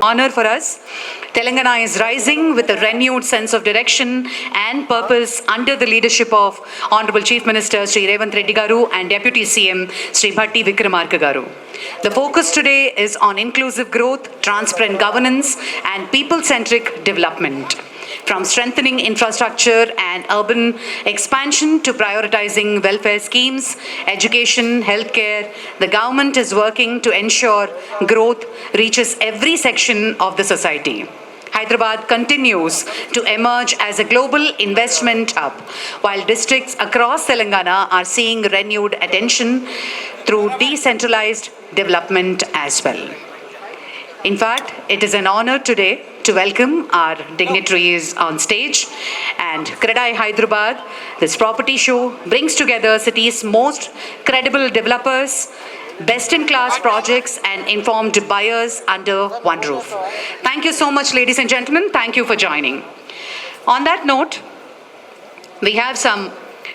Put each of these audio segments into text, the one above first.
Honor for us. Telangana is rising with a renewed sense of direction and purpose under the leadership of Honorable Chief Minister Sri Revanth Reddy Garu and Deputy CM Sri Bhatti Vikramarka Garu. The focus today is on inclusive growth, transparent governance and people-centric development. From strengthening infrastructure and urban expansion to prioritizing welfare schemes, education, healthcare, the government is working to ensure growth reaches every section of the society. Hyderabad continues to emerge as a global investment hub, while districts across Telangana are seeing renewed attention through decentralized development as well. In fact, it is an honor today to welcome our dignitaries on stage, and CREDAI Hyderabad, this property show, brings together city's most credible developers, best-in-class projects and informed buyers under one roof. Thank you so much, ladies and gentlemen. Thank you for joining. On that note, we have some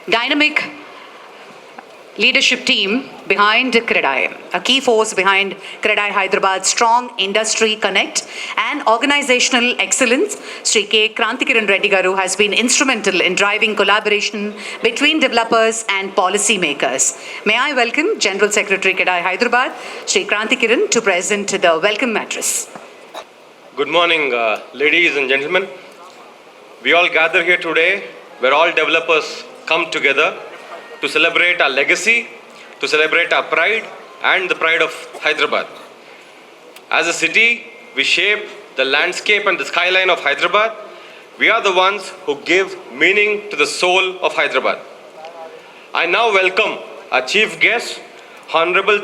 dynamic leadership team behind CREDAI, a key force behind CREDAI Hyderabad's strong industry connect and organizational excellence. Sri K. Krantikiran Reddy Garu has been instrumental in driving collaboration between developers and policy makers. May I welcome General Secretary CREDAI Hyderabad, Sri Krantikiran, to present the welcome address. Good morning, ladies and gentlemen. We all gather here today where all developers come together to celebrate our legacy, to celebrate our pride and the pride of Hyderabad. As a city, we shape the landscape and the skyline of Hyderabad. We are the ones who give meaning to the soul of Hyderabad. I now welcome our chief guest, Honorable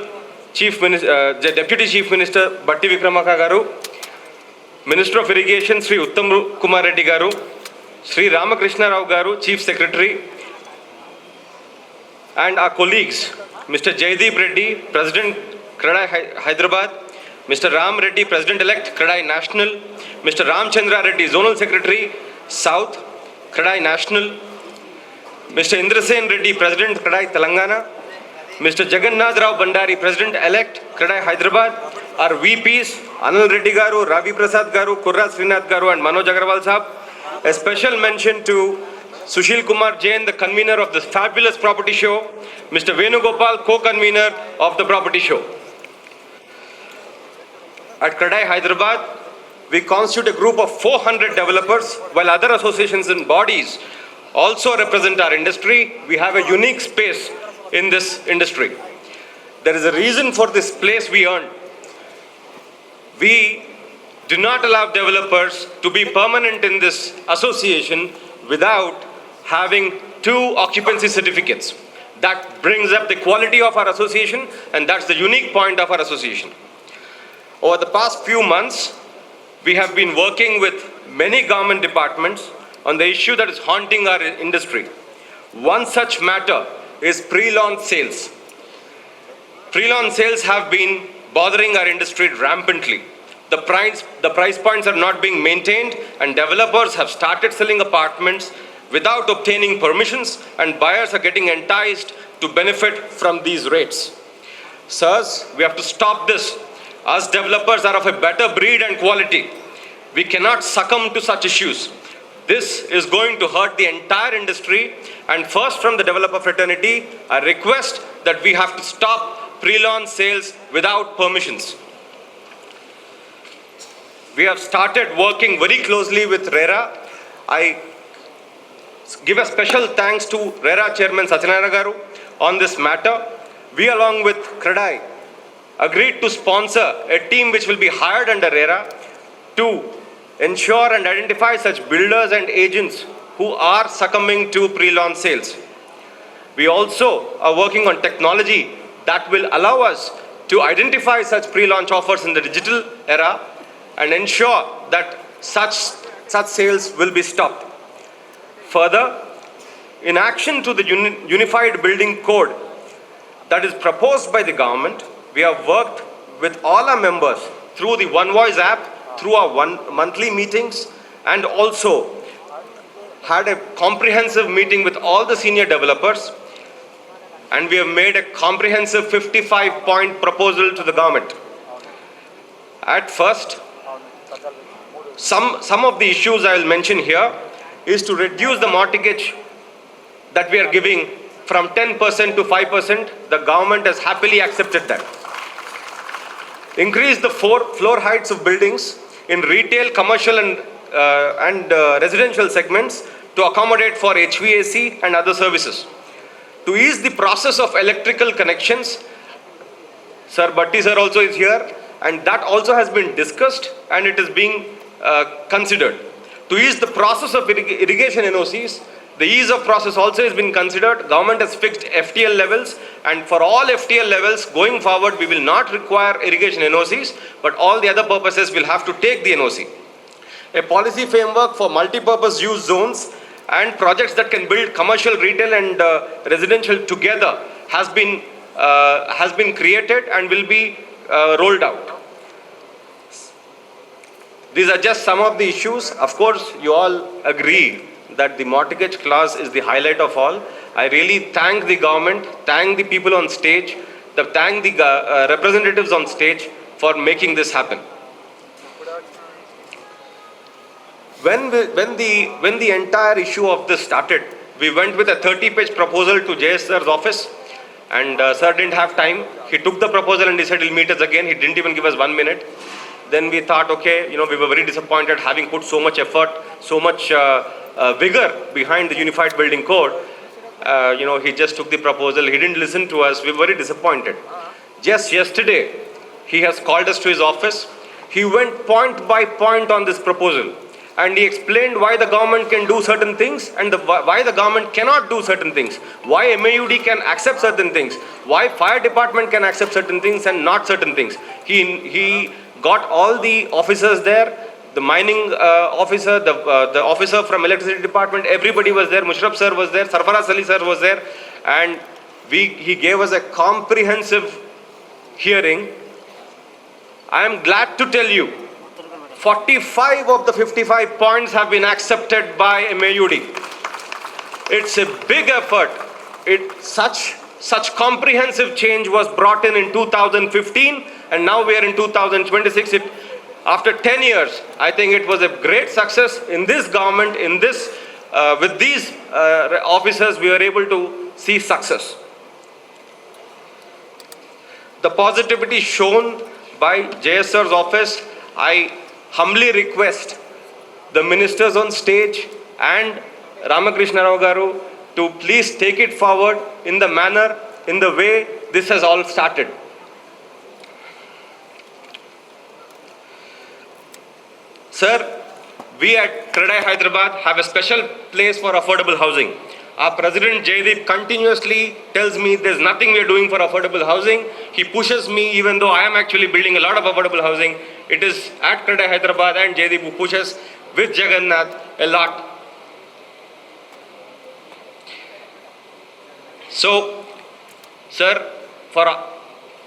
Deputy Chief Minister Bhatti Vikramarka Garu, Minister of Irrigation Sri Uttam Kumar Reddy Garu, Sri Ramakrishna Rao Garu, Chief Secretary, and our colleagues, Mr. Jaideep Reddy, President CREDAI Hyderabad, Mr. Ram Reddy, President-elect CREDAI National, Mr. Ramchandra Reddy, Zonal Secretary, South, CREDAI National, Mr. Indrasen Reddy, President CREDAI Telangana, Mr. Jagannath Rao Bandari, President-elect CREDAI Hyderabad, our VPs, Anil Reddy Garu, Ravi Prasad Garu, Kurra Srinath Garu and Manoj Agarwal Sahab. A special mention to Sushil Kumar Jain, the convener of this fabulous property show, Mr. Venugopal, co-convener of the property show. At CREDAI Hyderabad, we constitute a group of 400 developers, while other associations and bodies also represent our industry. We have a unique space in this industry. There is a reason for this place we earned. We do not allow developers to be permanent in this association without having 2 occupancy certificates. That brings up the quality of our association, and that's the unique point of our association. Over the past few months, we have been working with many government departments on the issue that is haunting our industry. One such matter is pre-launch sales. Pre-launch sales have been bothering our industry rampantly. The price points are not being maintained, and developers have started selling apartments without obtaining permissions, and buyers are getting enticed to benefit from these rates. Sirs, we have to stop this. Us developers are of a better breed and quality. We cannot succumb to such issues. This is going to hurt the entire industry, and first from the developer fraternity, I request that we have to stop pre-launch sales without permissions. We have started working very closely with RERA. I give a special thanks to RERA Chairman Satyanarayana Garu on this matter. We, along with CREDAI, agreed to sponsor a team which will be hired under RERA to ensure and identify such builders and agents who are succumbing to pre-launch sales. We also are working on technology that will allow us to identify such pre-launch offers in the digital era and ensure that such sales will be stopped. Further, in action to the Unified Building Code that is proposed by the government, we have worked with all our members through the One Voice app, through our monthly meetings, and also had a comprehensive meeting with all the senior developers, and we have made a comprehensive 55-point proposal to the government. At first, Some of the issues I will mention here is to reduce the mortgage that we are giving from 10% to 5%. The government has happily accepted that. Increase the floor heights of buildings in retail, commercial and residential segments to accommodate for HVAC and other services. To ease the process of electrical connections, Sir Bhatti sir also is here, and that also has been discussed and it is being considered. To ease the process of irrigation NOCs, the ease of process also has been considered. Government has fixed FTL levels, and for all FTL levels going forward, we will not require irrigation NOCs, but all the other purposes will have to take the NOC. A policy framework for multi-purpose use zones and projects that can build commercial, retail and residential together has been created and will be rolled out. These are just some of the issues. Of course, you all agree that the mortgage clause is the highlight of all. I really thank the government, thank the people on stage, thank the representatives on stage for making this happen. When the entire issue of this started, we went with a 30-page proposal to JS sir's office, and sir didn't have time. He took the proposal and he said he'll meet us again. He didn't even give us 1 minute. Then we thought, okay, we were very disappointed having put so much effort, so much vigor behind the Unified Building Code. He just took the proposal. He didn't listen to us. We were very disappointed. Just yesterday, he has called us to his office. He went point by point on this proposal, and he explained why the government can do certain things and why the government cannot do certain things, why MAUD can accept certain things, why fire department can accept certain things and not certain things. He got all the officers there, the mining officer, the officer from electricity department, everybody was there. Mushraf sir was there, Sarfaraz Ali sir was there, and he gave us a comprehensive hearing. I am glad to tell you, 45 of the 55 points have been accepted by MAUD. It's a big effort. Such comprehensive change was brought in 2015, and now we are in 2026. After 10 years, I think it was a great success in this government, with these officers, we were able to see success. The positivity shown by JS sir's office, I humbly request the ministers on stage and Ramakrishna Rao Garu to please take it forward in the manner, in the way this has all started. Sir, we at CREDAI Hyderabad have a special place for affordable housing. Our President Jaideep continuously tells me there's nothing we are doing for affordable housing. He pushes me, even though I am actually building a lot of affordable housing. It is at CREDAI Hyderabad and Jaideep who pushes with Jagannath a lot. So, sir, for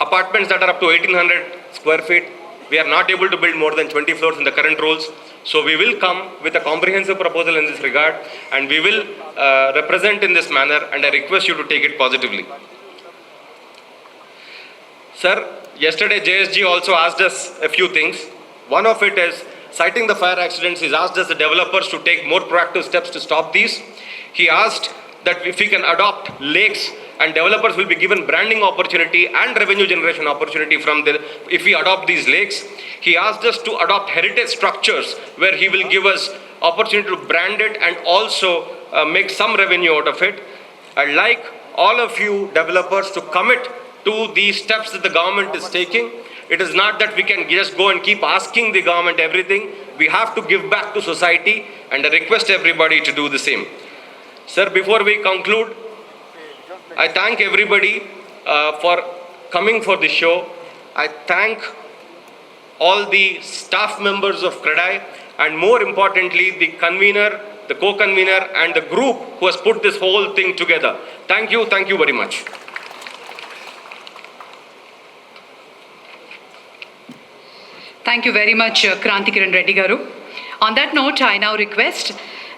apartments that are up to 1800 square feet, we are not able to build more than 20 floors in the current rules. So we will come with a comprehensive proposal in this regard, and we will represent in this manner, and I request you to take it positively. Sir, yesterday JSG also asked us a few things. One of it is, citing the fire accidents, he's asked us, the developers, to take more proactive steps to stop these. He asked that if we can adopt lakes, and developers will be given branding opportunity and revenue generation opportunity if we adopt these lakes. He asked us to adopt heritage structures where he will give us opportunity to brand it and also make some revenue out of it. I'd like all of you developers to commit to these steps that the government is taking. It is not that we can just go and keep asking the government everything. We have to give back to society, and I request everybody to do the same. Sir, before we conclude, I thank everybody for coming for the show. I thank all the staff members of CREDAI, and more importantly, the convener, the co-convener, and the group who has put this whole thing together. Thank you very much. Thank you very much, Kranti Kiran Reddy Garu. On that note, I now request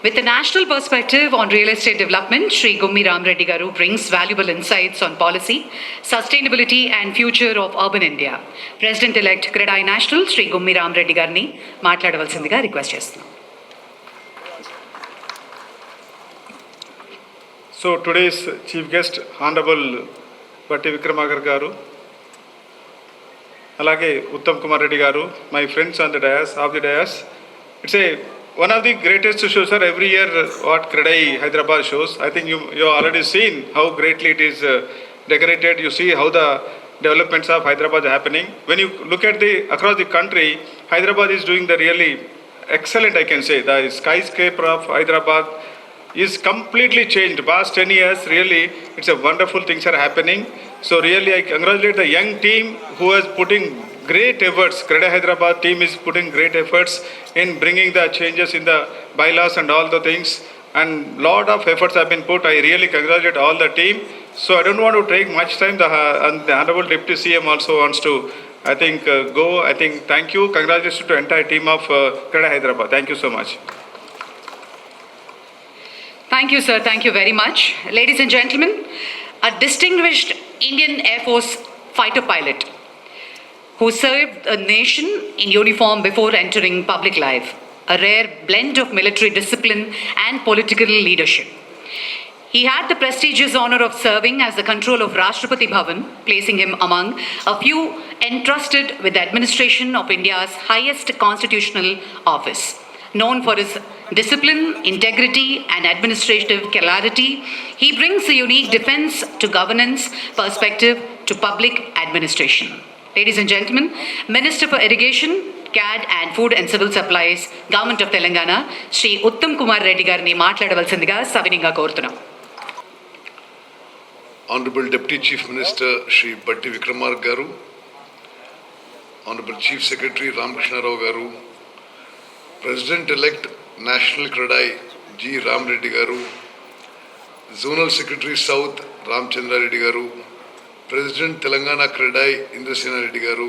With a national perspective on real estate development, Sri Gummi Ram Reddy Garu brings valuable insights on policy, sustainability and future of urban India. President-elect CREDAI National, Sri Gummi Ram Reddy Garni, మాట్లాడవలసిందిగా request చేస్తున్నాం. So today's chief guest, Honorable Bhatti Vikramarka garu, alage Uttam Kumar Reddy garu, my friends on the dais, of the dais. It's one of the greatest shows, sir. Every year, what CREDAI Hyderabad shows. I think you have already seen how greatly it is decorated. You see how the developments of Hyderabad are happening. When you look at across the country, Hyderabad is doing the really excellent, I can say. The skyscraper of Hyderabad is completely changed. Past 10 years, really, it's a wonderful things are happening. So really, I congratulate the young team who is putting great efforts. CREDAI Hyderabad team is putting great efforts in bringing the changes in the bylaws and all the things. And lot of efforts have been put. I really congratulate all the team. So I don't want to take much time. The Honorable Deputy CM also wants to, I think, go. I think, thank you. Congratulations to the entire team of CREDAI Hyderabad. Thank you so much. Thank you, sir. Thank you very much. Ladies and gentlemen, a distinguished Indian Air Force fighter pilot who served a nation in uniform before entering public life, a rare blend of military discipline and political leadership. He had the prestigious honor of serving as the control of Rashtrapati Bhavan, placing him among a few entrusted with the administration of India's highest constitutional office. Known for his discipline, integrity, and administrative clarity, he brings a unique defense to governance perspective to public administration. Ladies and gentlemen, Minister for Irrigation, CAD and Food and Civil Supplies, Government of Telangana, Sri Uttam Kumar Reddy Garni మాట్లాడవలసిందిగా సవినీయంగా కోరుతున్నాం. Honorable Deputy Chief Minister Shri Bhatti Vikramarka garu, Honorable Chief Secretary Ramakrishna Rao garu, President-elect National CREDAI G. Ram Reddy garu, Zonal Secretary South Ramchandra Reddy garu, President Telangana CREDAI Indrasena Reddy garu,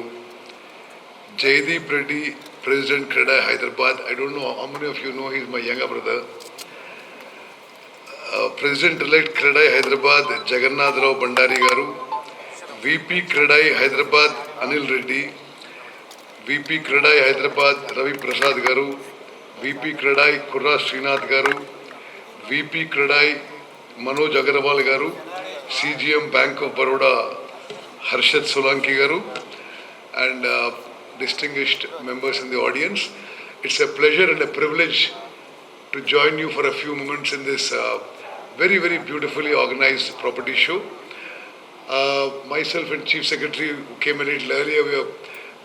Jaideep Reddy, President CREDAI Hyderabad. I don't know how many of you know he's my younger brother. President-elect CREDAI Hyderabad Jagannath Rao Bandari garu, VP CREDAI Hyderabad Anil Reddy, VP CREDAI Hyderabad Ravi Prasad garu, VP CREDAI Kurra Srinath garu, VP CREDAI Manoj Agarwal garu, CGM Bank of Baroda Harshad Solanki garu, and distinguished members in the audience. It's a pleasure and a privilege to join you for a few moments in this very, very beautifully organized property show. Myself and Chief Secretary, who came a little earlier, we are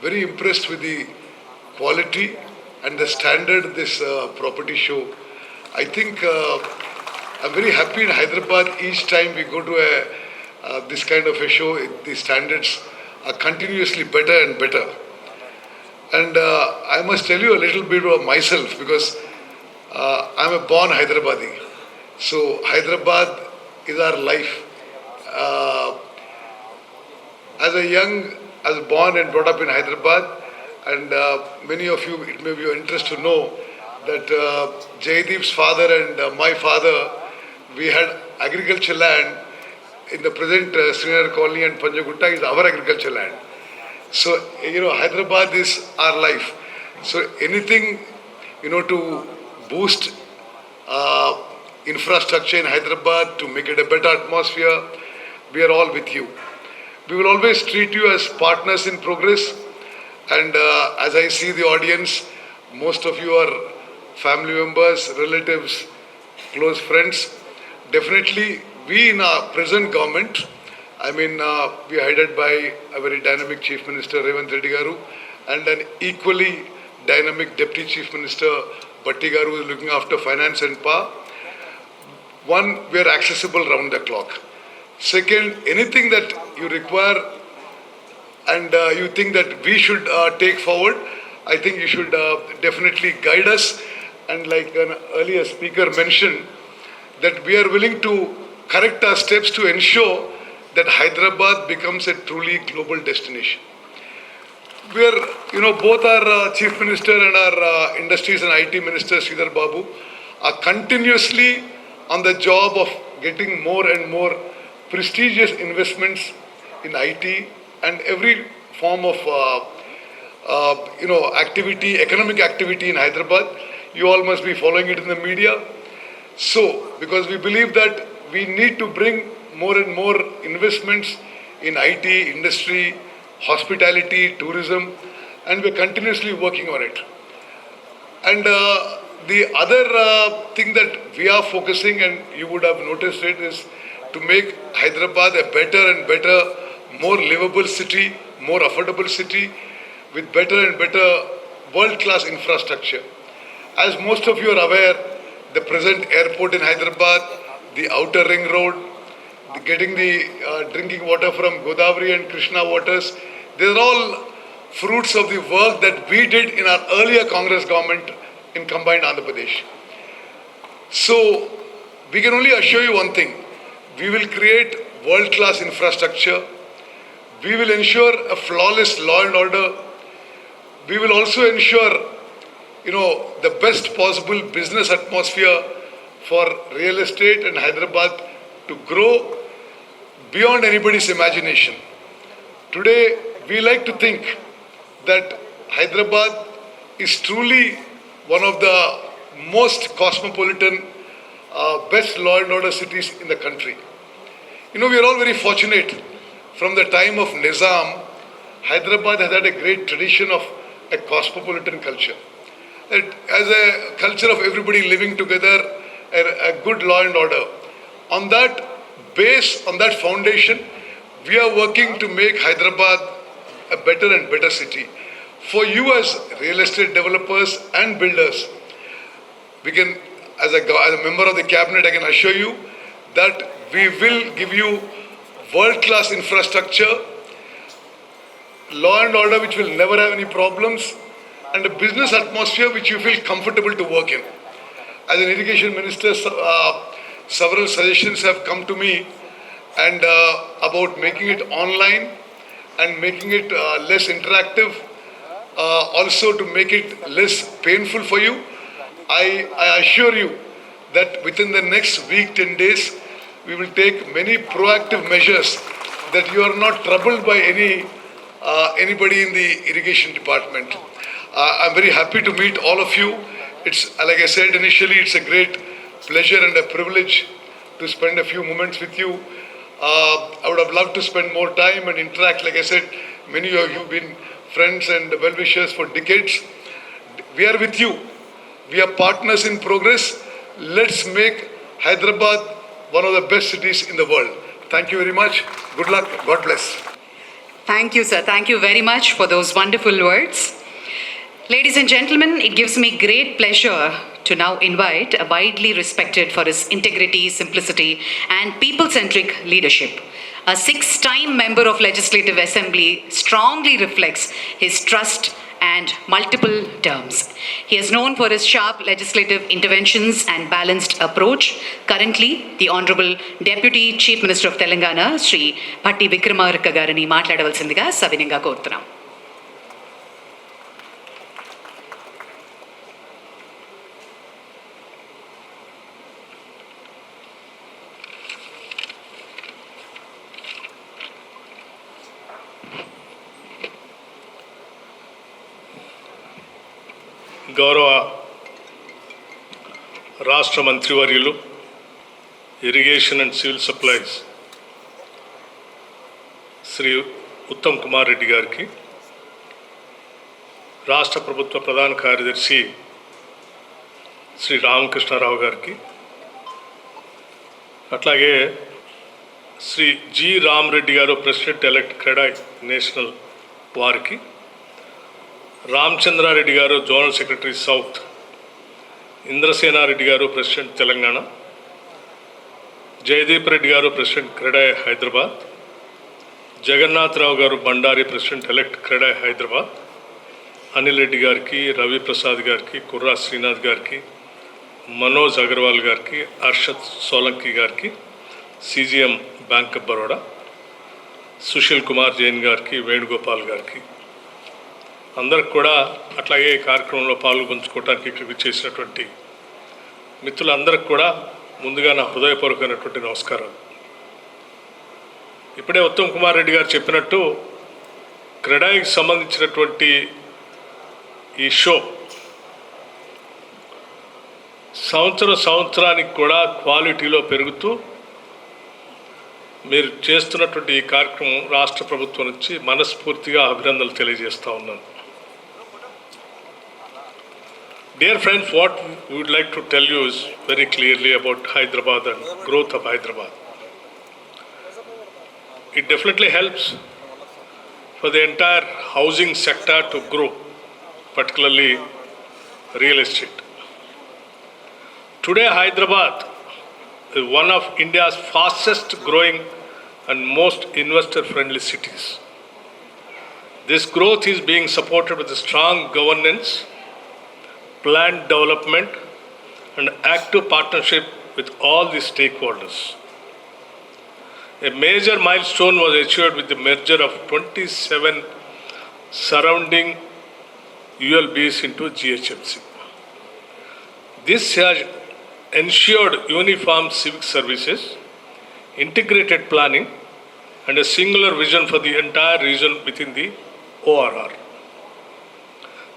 very impressed with the quality and the standard of this property show. I think I'm very happy in Hyderabad. Each time we go to this kind of a show, the standards are continuously better and better. And I must tell you a little bit about myself, because I'm a born Hyderabadi. So Hyderabad is our life. As born and brought up in Hyderabad, and many of you, it may be of interest to know that Jaideep's father and my father, we had agriculture land in the present Srinagar Colony, and Panjagutta is our agriculture land. So, Hyderabad is our life. So anything, to boost infrastructure in Hyderabad, to make it a better atmosphere, we are all with you. We will always treat you as partners in progress. And as I see the audience, most of you are family members, relatives, close friends. Definitely, we in our present government, we are headed by a very dynamic Chief Minister, Revanth Reddy garu, and an equally dynamic Deputy Chief Minister, Bhatti garu, who is looking after finance and power. One, we are accessible round the clock. Second, anything that you require and you think that we should take forward, I think you should definitely guide us. And like an earlier speaker mentioned, that we are willing to correct our steps to ensure that Hyderabad becomes a truly global destination. We are, both our Chief Minister and our Industries and IT Minister, Sridhar Babu, are continuously on the job of getting more and more prestigious investments in IT and every form of activity, economic activity in Hyderabad. You all must be following it in the media. So, because we believe that we need to bring more and more investments in IT, industry, hospitality, tourism, and we're continuously working on it. And the other thing that we are focusing, and you would have noticed it, is to make Hyderabad a better and better, more livable city, more affordable city, with better and better world-class infrastructure. As most of you are aware, the present airport in Hyderabad, the outer ring road, getting the drinking water from Godavari and Krishna waters, these are all fruits of the work that we did in our earlier Congress government in combined Andhra Pradesh. So, we can only assure you one thing. We will create world-class infrastructure. We will ensure a flawless law and order. We will also ensure, the best possible business atmosphere for real estate and Hyderabad to grow beyond anybody's imagination. Today, we like to think that Hyderabad is truly one of the most cosmopolitan, best law and order cities in the country. We are all very fortunate. From the time of Nizam, Hyderabad has had a great tradition of a cosmopolitan culture. As a culture of everybody living together, a good law and order. On that base, on that foundation, we are working to make Hyderabad a better and better city. For you as real estate developers and builders, we can, as a member of the cabinet, I can assure you that we will give you world-class infrastructure, law and order which will never have any problems, and a business atmosphere which you feel comfortable to work in. As an irrigation minister, several suggestions have come to me and about making it online and making it less interactive, also to make it less painful for you. I assure you that within the next week, 10 days, we will take many proactive measures that you are not troubled by anybody in the irrigation department. I'm very happy to meet all of you. It's, like I said initially, it's a great pleasure and a privilege to spend a few moments with you. I would have loved to spend more time and interact. Like I said, many of you have been friends and well-wishers for decades. We are with you. We are partners in progress. Let's make Hyderabad one of the best cities in the world. Thank you very much. Good luck. God bless. Thank you, sir. Thank you very much for those wonderful words. Ladies and gentlemen, it gives me great pleasure to now invite a widely respected for his integrity, simplicity, and people-centric leadership. A 6-time member of Legislative Assembly strongly reflects his trust and multiple terms. He is known for his sharp legislative interventions and balanced approach. Currently, the Honorable Deputy Chief Minister of Telangana, Sri Bhatti Vikramarka garini మాట్లాడవలసిందిగా సవినయంగా కోరుతున్నాం. గౌరవ రాష్ట్ర మంత్రివర్యులు irrigation and civil supplies Shri Uttam Kumar Reddy గారికి, రాష్ట్ర ప్రభుత్వ ప్రధాన కార్యదర్శి శ్రీ రామకృష్ణారావు గారికి, అట్లాగే శ్రీ జి రామరెడ్డి గారు ప్రెసిడెంట్ ఎలెక్ట్ క్రెడాయ్ నేషనల్ వారికి, రామచంద్రారెడ్డి గారు జోనల్ సెక్రటరీ సౌత్, ఇంద్రసేనారెడ్డి గారు ప్రెసిడెంట్ తెలంగాణ, జయదీప్ రెడ్డి గారు ప్రెసిడెంట్ క్రెడాయ్ హైదరాబాద్, జగన్నాథరావు గారు బండారి ప్రెసిడెంట్ ఎలెక్ట్ క్రెడాయ్ హైదరాబాద్, అనిల్ రెడ్డి గారికి, రవి ప్రసాద్ గారికి, కుర్రా శ్రీనాథ్ గారికి, మనోజ్ అగర్వాల్ గారికి, అర్షద్ సోలంకి గారికి, CGM bank of Baroda, Sushil Kumar Jain గారికి, వేణుగోపాల్ గారికి, అందరికి కూడా, అట్లాగే ఈ కార్యక్రమంలో పాల్గొంచుకోవడానికి ఇక్కడికి చేసినటువంటి మిత్రులందరికీ కూడా ముందుగా నా హృదయపూర్వకమైనటువంటి నమస్కారాలు. ఇప్పుడే ఉత్తమ్ కుమార్ రెడ్డి గారు చెప్పినట్టు క్రెడాయికి సంబంధించినటువంటి ఈ షో సంవత్సరానికి కూడా క్వాలిటీలో పెరుగుతూ మీరు చేస్తున్నటువంటి ఈ కార్యక్రమం రాష్ట్ర ప్రభుత్వం నుంచి మనస్ఫూర్తిగా అభినందనలు తెలియజేస్తూ ఉన్నాను. Dear friends, what we would like to tell you is very clearly about Hyderabad and growth of Hyderabad. It definitely helps for the entire housing sector to grow, particularly real estate. Today, Hyderabad is one of India's fastest growing and most investor-friendly cities. This growth is being supported with a strong governance, planned development, and active partnership with all the stakeholders. A major milestone was achieved with the merger of 27 surrounding ULBs into GHMC. This has ensured uniform civic services, integrated planning, and a singular vision for the entire region within the ORR.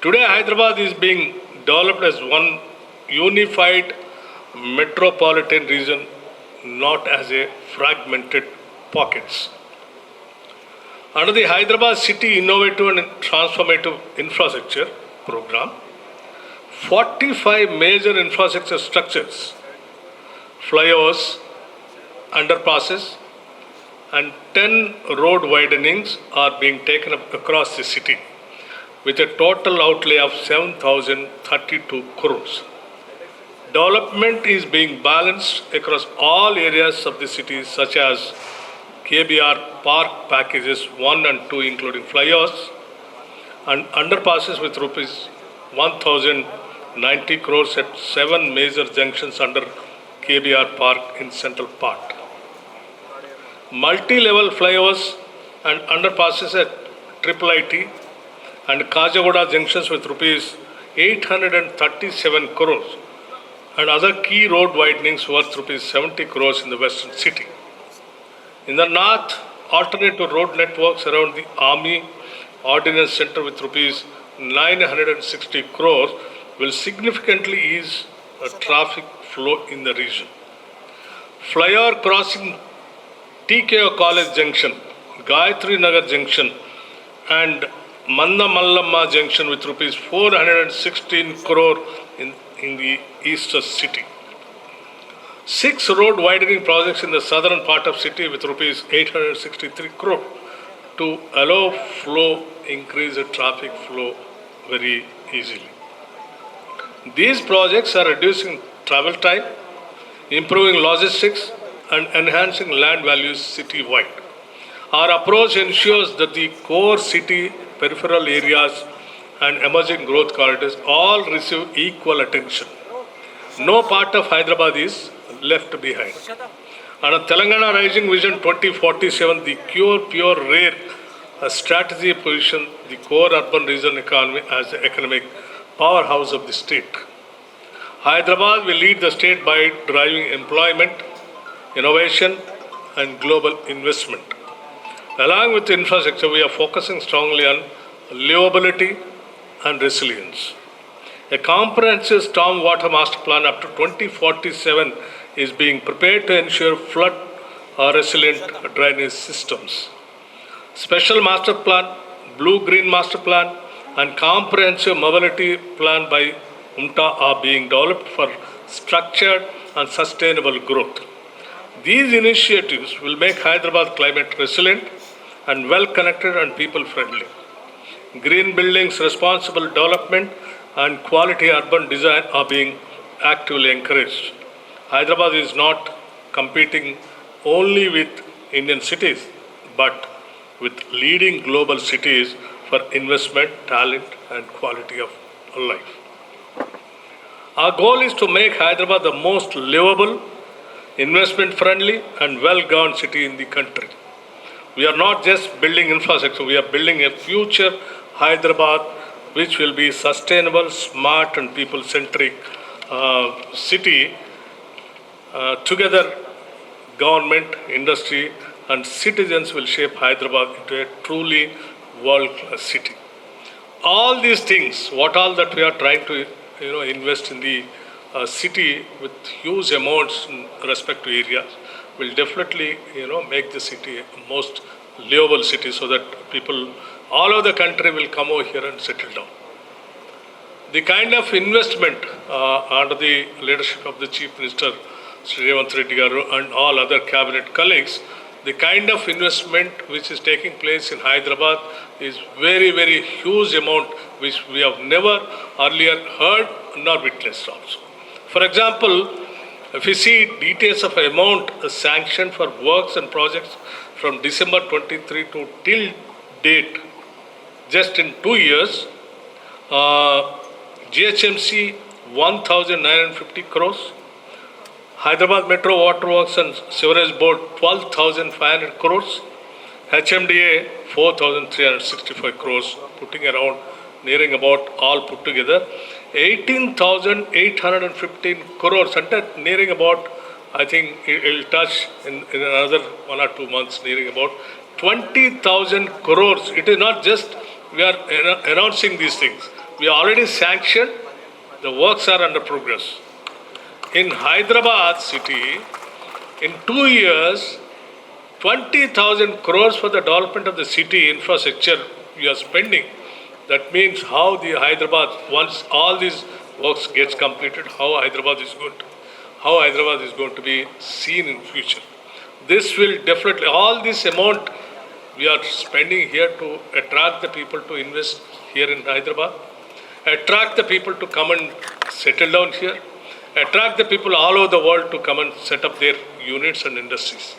Today, Hyderabad is being developed as one unified metropolitan region, not as a fragmented pockets. Under the Hyderabad City Innovative and Transformative Infrastructure Program, 45 major infrastructure structures, flyovers, underpasses, and 10 road widenings are being taken up across the city, with a total outlay of 7,032 crores. Development is being balanced across all areas of the city, such as KBR Park packages 1 and 2, including flyovers, and underpasses with rupees 1,090 crores at 7 major junctions under KBR Park in Central Park. Multi-level flyovers and underpasses at IIIT and Kajagoda junctions with rupees 837 crores, and other key road widenings worth rupees 70 crores in the western city. In the north, alternative road networks around the Army Ordnance Center with rupees 960 crores will significantly ease the traffic flow in the region. Flyover crossing TKO College Junction, Gayatri Nagar Junction, and Mandamallamma Junction with rupees 416 crore in the eastern city. 6 road widening projects in the southern part of city with rupees 863 crore to allow increase the traffic flow very easily. These projects are reducing travel time, improving logistics, and enhancing land values city-wide. Our approach ensures that the core city, peripheral areas, and emerging growth corridors all receive equal attention. No part of Hyderabad is left behind. Under Telangana Rising Vision 2047, the Pure Rare strategy position the core urban region economy as the economic powerhouse of the state. Hyderabad will lead the state by driving employment, innovation, and global investment. Along with infrastructure, we are focusing strongly on livability and resilience. A comprehensive stormwater master plan up to 2047 is being prepared to ensure flood or resilient drainage systems. Special master plan, blue-green master plan, and comprehensive mobility plan by UMTA are being developed for structured and sustainable growth. These initiatives will make Hyderabad climate resilient and well-connected and people-friendly. Green buildings, responsible development, and quality urban design are being actively encouraged. Hyderabad is not competing only with Indian cities, but with leading global cities for investment, talent, and quality of life. Our goal is to make Hyderabad the most livable, investment-friendly, and well-governed city in the country. We are not just building infrastructure, we are building a future Hyderabad which will be sustainable, smart, and people-centric, city, together government, industry and citizens will shape Hyderabad into a truly world-class city. All these things, what all that we are trying to invest in the city with huge amounts in respect to areas, will definitely make the city a most livable city, so that people all over the country will come over here and settle down. The kind of investment under the leadership of the Chief Minister Sri Revanth Reddy Garu and all other cabinet colleagues, the kind of investment which is taking place in Hyderabad is very, very huge amount which we have never earlier heard nor witnessed also. For example, if you see details of amount sanctioned for works and projects from December 23 to till date, just in 2 years, GHMC 1,950 crores, Hyderabad Metro Water Works and Sewerage Board 12,500 crores, HMDA 4,365 crores, putting around, nearing about all put together, 18,815 crores, and nearing about, I think it will touch in another 1 or 2 months, nearing about 20,000 crores. It is not just we are announcing these things. We are already sanctioned, the works are under progress. In Hyderabad city, in 2 years, 20,000 crores for the development of the city infrastructure we are spending. That means how the Hyderabad, once all these works gets completed, how Hyderabad is going to be seen in future. This will definitely, all this amount we are spending here to attract the people to invest here in Hyderabad, attract the people to come and settle down here, attract the people all over the world to come and set up their units and industries.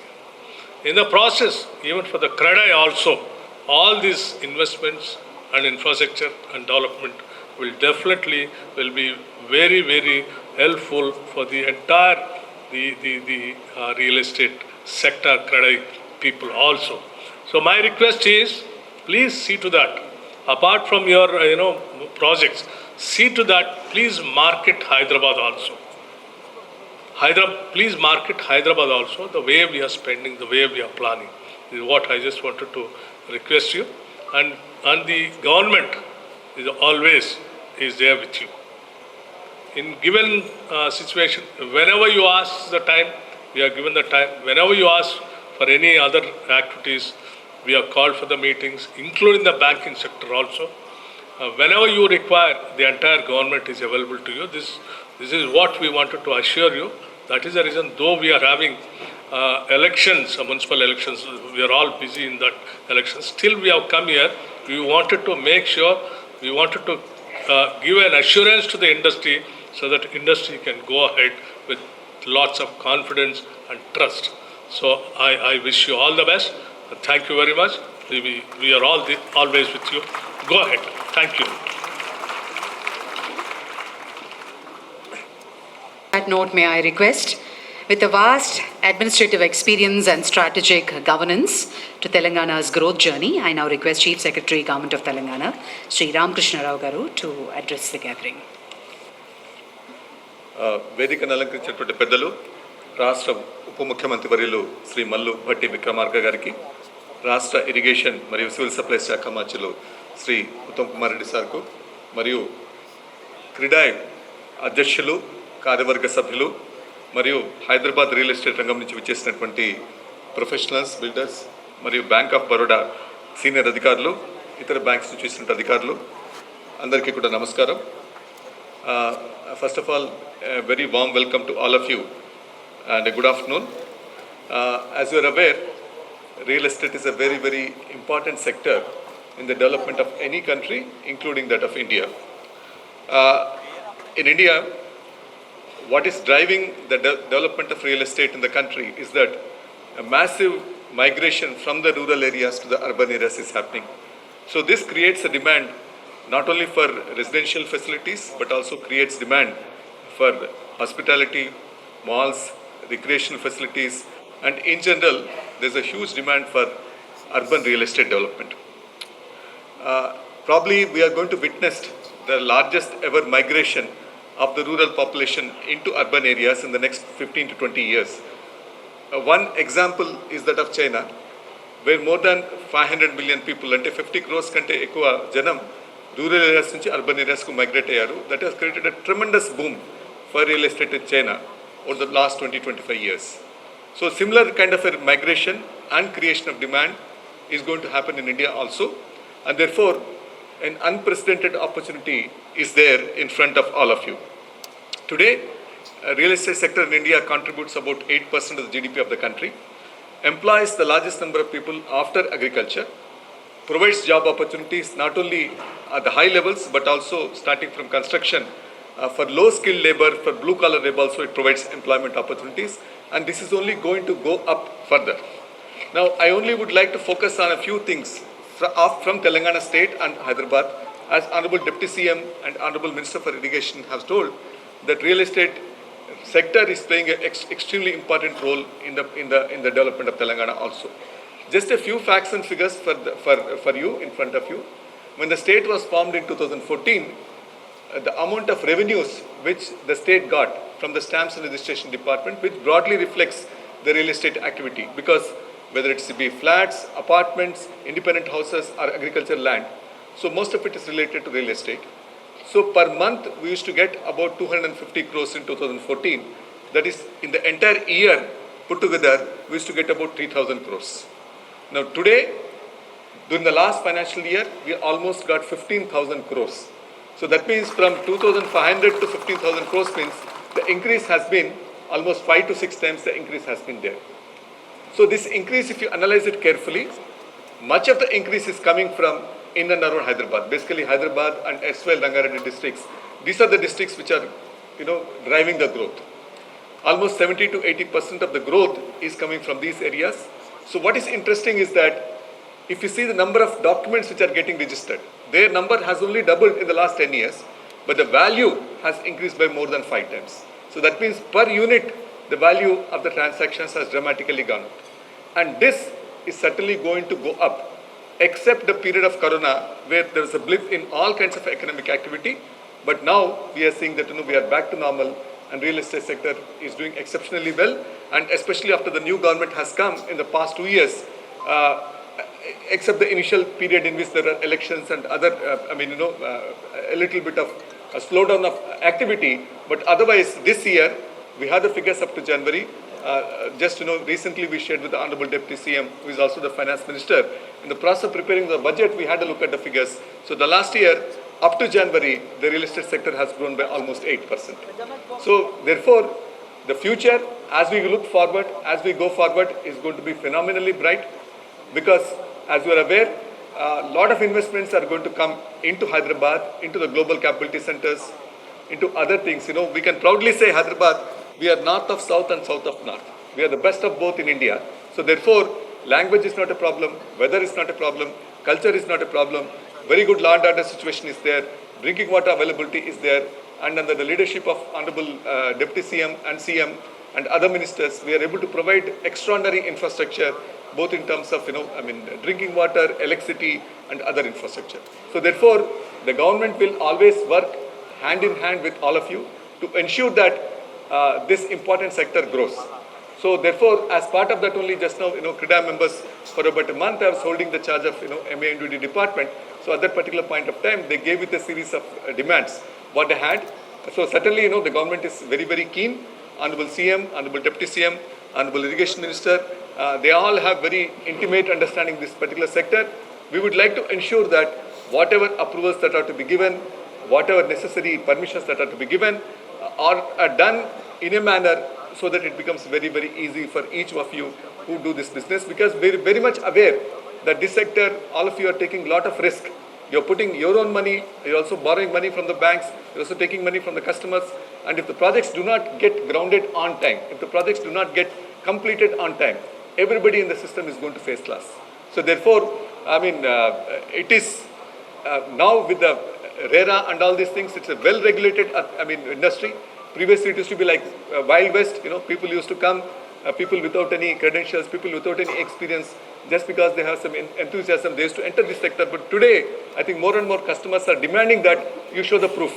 In the process, even for the CREDAI also, all these investments and infrastructure and development will definitely be very, very helpful for the entire real estate sector, CREDAI people also. So my request is, please see to that. Apart from your projects, see to that. Please market Hyderabad also. Please market Hyderabad also. The way we are spending, the way we are planning, is what I just wanted to request you. And the government is always there with you. In given situation, whenever you ask the time, we are given the time. Whenever you ask for any other activities, we are called for the meetings, including the banking sector also. Whenever you require, the entire government is available to you. This is what we wanted to assure you. That is the reason, though we are having elections, municipal elections, we are all busy in that election. Still we have come here. We wanted to make sure, we wanted to give an assurance to the industry so that industry can go ahead with lots of confidence and trust. So I wish you all the best. Thank you very much. We are always with you. Go ahead. Thank you. On that note, may I request, with a vast administrative experience and strategic governance to Telangana's growth journey, I now request Chief Secretary, Government of Telangana, Sri Ramakrishna Rao Garu, to address the gathering. వేదికను అలంకరించినటువంటి పెద్దలు, రాష్ట్ర ఉప ముఖ్యమంత్రి వర్యులు శ్రీ మల్లు భట్టి విక్రమార్క గారికి, రాష్ట్ర irrigation మరియు civil supplies శాఖ మంత్రులు శ్రీ ఉత్తమ్ కుమార్ రెడ్డి సార్కు, మరియు క్రీడాయ్ అధ్యక్షులు, కార్యవర్గ సభ్యులు మరియు హైదరాబాద్ రియల్ ఎస్టేట్ రంగం నుంచి విచ్చేసినటువంటి ప్రొఫెషనల్స్, బిల్డర్స్ మరియు బ్యాంక్ ఆఫ్ బరోడా సీనియర్ అధికారులు, ఇతర బ్యాంక్స్ నుంచి వచ్చిన అధికారులు అందరికీ కూడా నమస్కారం. First of all, a very warm welcome to all of you and a good afternoon. As you are aware, real estate is a very, very important sector in the development of any country, including that of India. In India, what is driving the development of real estate in the country is that a massive migration from the rural areas to the urban areas is happening. So this creates a demand not only for residential facilities, but also creates demand for hospitality, malls, recreational facilities, and in general, there's a huge demand for urban real estate development. Probably we are going to witness the largest ever migration of the rural population into urban areas in the next 15 to 20 years. One example is that of China, where more than 500 million people, ante 50 crores kante ఎక్కువ జనం rural areas నుంచి urban ఏరియాస్కు migrate అయ్యారు. That has created a tremendous boom for real estate in China over the last 20-25 years. So similar kind of a migration and creation of demand is going to happen in India also, and therefore an unprecedented opportunity is there in front of all of you. Today, real estate sector in India contributes about 8% of the GDP of the country, employs the largest number of people after agriculture, provides job opportunities not only at the high levels but also starting from construction. For low skilled labor, for blue collar labor also it provides employment opportunities, and this is only going to go up further. Now I only would like to focus on a few things from Telangana state and Hyderabad. As Honorable Deputy CM and Honorable Minister for Irrigation has told, that real estate sector is playing an extremely important role in the development of Telangana also. Just a few facts and figures for you, in front of you. When the state was formed in 2014, the amount of revenues which the state got from the stamps and registration department, which broadly reflects the real estate activity, because whether it's to be flats, apartments, independent houses or agricultural land, so most of it is related to real estate. So per month we used to get about 250 crores in 2014. That is, in the entire year put together, we used to get about 3,000 crores. Now today, during the last financial year, we almost got 15,000 crores. So that means from 2,500 to 15,000 crores means the increase has been almost 5 to 6 times the increase has been there. So this increase, if you analyze it carefully, much of the increase is coming from in and around Hyderabad, basically Hyderabad and as well Rangareddy districts. These are the districts which are, driving the growth. Almost 70 to 80% of the growth is coming from these areas. So what is interesting is that if you see the number of documents which are getting registered, their number has only doubled in the last 10 years, but the value has increased by more than 5 times. So that means per unit, the value of the transactions has dramatically gone up. And this is certainly going to go up, except the period of Corona, where there was a blip in all kinds of economic activity. But now we are seeing that we are back to normal, and real estate sector is doing exceptionally well. And especially after the new government has come in the past 2 years, except the initial period in which there are elections and other, a little bit of a slowdown of activity. But otherwise, this year we had the figures up to January. Recently we shared with the Honorable Deputy CM, who is also the Finance Minister. In the process of preparing the budget, we had a look at the figures. So the last year, up to January, the real estate sector has grown by almost 8%. So therefore, the future, as we look forward, as we go forward, is going to be phenomenally bright, because as you are aware, a lot of investments are going to come into Hyderabad, into the global capability centers, into other things. We can proudly say Hyderabad, we are north of south and south of north. We are the best of both in India. So therefore, language is not a problem, weather is not a problem, culture is not a problem, very good law and order situation is there, drinking water availability is there, and under the leadership of Honorable Deputy CM and CM and other ministers, we are able to provide extraordinary infrastructure, both in terms of, drinking water, electricity and other infrastructure. So therefore, the government will always work hand in hand with all of you to ensure that this important sector grows. So therefore, as part of that only, just now, CREDAI members, for about a month I was holding the charge of, MA and UD department. So at that particular point of time, they gave it a series of demands, what they had. So certainly, the government is very, very keen. Honorable CM, Honorable Deputy CM, Honorable Irrigation Minister, they all have very intimate understanding this particular sector. We would like to ensure that whatever approvals that are to be given, whatever necessary permissions that are to be given, are done in a manner so that it becomes very, very easy for each of you who do this business, because we are very much aware that this sector, all of you are taking a lot of risk. You're putting your own money, you're also borrowing money from the banks, you're also taking money from the customers, and if the projects do not get grounded on time, if the projects do not get completed on time, everybody in the system is going to face loss. So therefore, it is now with the RERA and all these things, it's a well-regulated, industry. Previously, it used to be like Wild West. People used to come, people without any credentials, people without any experience, just because they have some enthusiasm, they used to enter this sector. But today, I think more and more customers are demanding that you show the proof.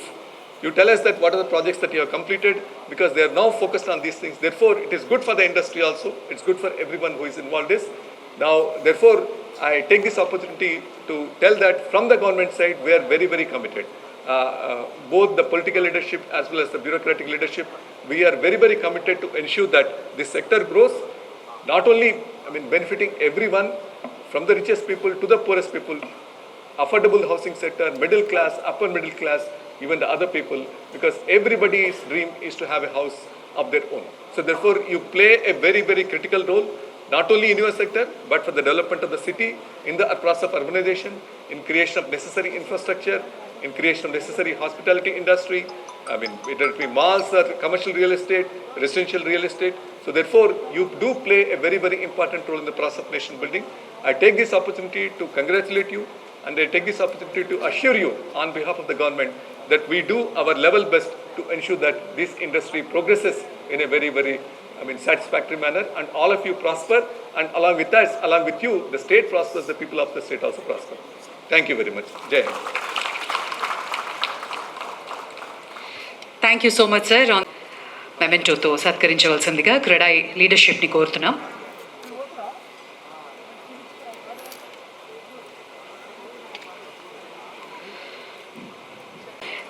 You tell us that what are the projects that you have completed, because they are now focused on these things. Therefore, it is good for the industry also. It's good for everyone who is involved in this. Now, therefore, I take this opportunity to tell that from the government side, we are very, very committed. Both the political leadership as well as the bureaucratic leadership, we are very, very committed to ensure that this sector grows, not only, benefiting everyone, from the richest people to the poorest people, affordable housing sector, middle class, upper middle class, even the other people, because everybody's dream is to have a house of their own. So therefore, you play a very, very critical role, not only in your sector, but for the development of the city, in the process of urbanization, in creation of necessary infrastructure, in creation of necessary hospitality industry, whether it be malls or commercial real estate, residential real estate. So therefore, you do play a very, very important role in the process of nation building. I take this opportunity to congratulate you, and I take this opportunity to assure you on behalf of the government that we do our level best to ensure that this industry progresses in a very, very satisfactory manner, and all of you prosper, and along with us, along with you, the state prospers, the people of the state also prosper. Thank you very much. Jai Hind. Thank you so much sir. మెమెంటోతో సత్కరించవలసిందిగా క్రెడాయ్ లీడర్షిప్ని కోరుతున్నాం.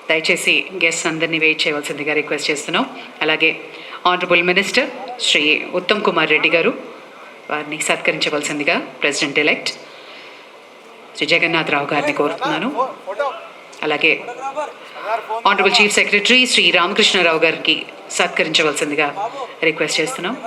దయచేసి guest అందరినీ wait చేయవలసిందిగా request చేస్తున్నాం. అలాగే honourable minister Shri Uttam Kumar Reddy garu, వారిని సత్కరించవలసిందిగా ప్రెసిడెంట్ ఎలెక్ట్ శ్రీ జగన్నాథరావు గారిని కోరుతున్నాను. అలాగే honourable chief secretary Shri Ramakrishnarao గారికి సత్కరించవలసిందిగా రిక్వెస్ట్ చేస్తున్నాం.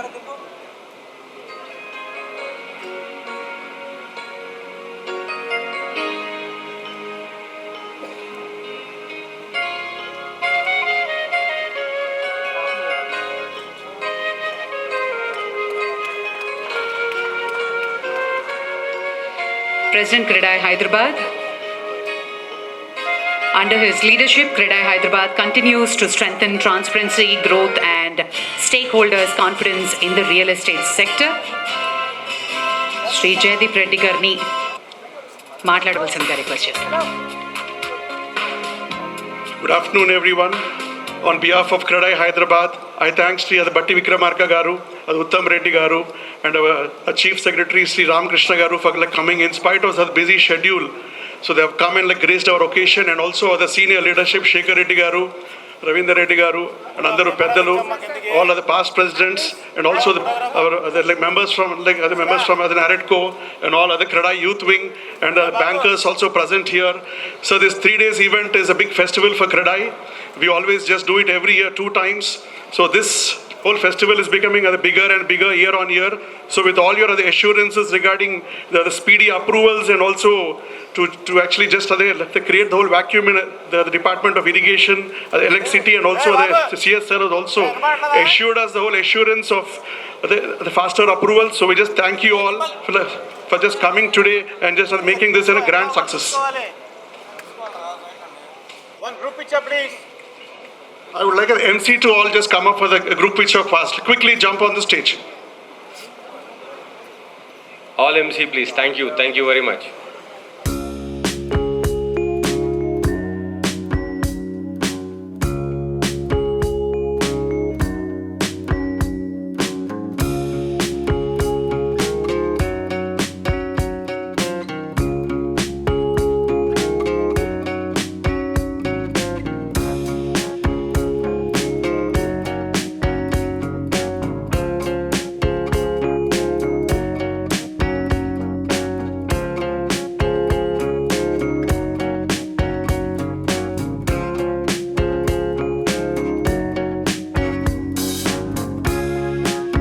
President CREDAI Hyderabad. Under his leadership, CREDAI Hyderabad continues to strengthen transparency, growth and stakeholders' confidence in the real estate sector. Shri Jaydeep Reddy Garni మాట్లాడవలసిందిగా request చేస్తున్నాను. Good afternoon, everyone. On behalf of CREDAI Hyderabad, I thank Sri Bhatti Vikramarka garu, Uttam Reddy garu, and our Chief Secretary Sri Ramakrishna garu for coming in spite of such busy schedule. So they have come and graced our occasion, and also the senior leadership, Shekhar Reddy garu, Ravindra Reddy garu, and Andaru Peddalu, all of the past presidents, and also the members from other members from the NAREDCO, and all other CREDAI youth wing, and bankers also present here. So this 3 days event is a big festival for CREDAI. We always just do it every year 2 times. So this whole festival is becoming bigger and bigger year on year. So with all your other assurances regarding the speedy approvals, and also to actually just to create the whole vacuum in the Department of Irrigation, Electricity, and also the CSR has also assured us the whole assurance of the faster approval. So we just thank you all for just coming today and just making this a grand success. One group picture, please. I would like an MC to all just come up for the group picture fast. Quickly jump on the stage. All MC, please. Thank you. Thank you very much.